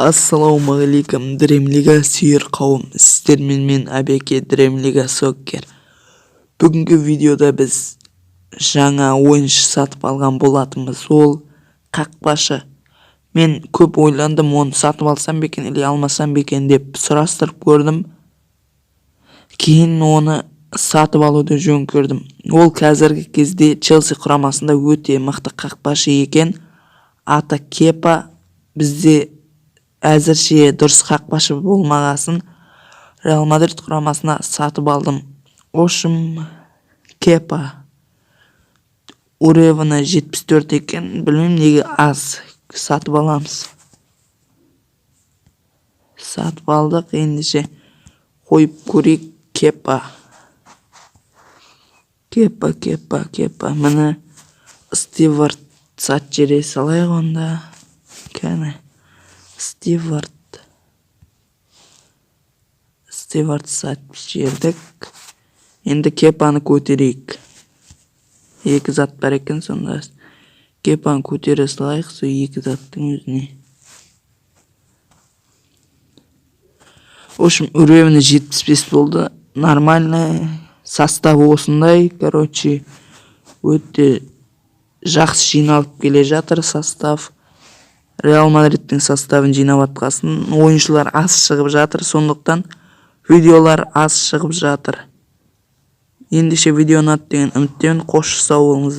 Assalamu alaikum Дремлига сүйер қауым, сіздермен мен Абеке Дремлига Соккер. Бүгінгі видеода біз жаңа ойыншы сатып алған болатынбыз. Ол қақпашы. Мен көп ойландым, оны сатып алсам бекен или алмасам бекен деп сұрастырып көрдім. Кейін оны сатып алуды жөн көрдім. Ол қазіргі кезде Челси құрамасында өте мықты қақпашы екен. Аты Кепа. Бізде әзірше дұрыс қақпашы болмағасын Реал Мадрид құрамасына сатып алдым. Ошым Кепа уровені 74 екен. Білмеймін неге аз. Сатып аламыз. Сатып алдық. Ендеше қойып көрейік. Кепа. Міне Стивард сат жере салайық онда. Кәне. Стивард сат жердік. Енді Кепаны көтерейік. Екі зат бар екен сонда. Кепаны көтере салайық сол екі заттың өзіне. Ошым уровені 75 болды. Нормальный составы осындай. Короче, өте жақсы жиналып келе жатыр состав. Реал Мадридтің составын жинап атқасын. Ойыншылар аз шығып жатыр, сондықтан видеолар аз шығып жатыр. Ендеше видеоны ат деген үміттен қош сау болыңыздар.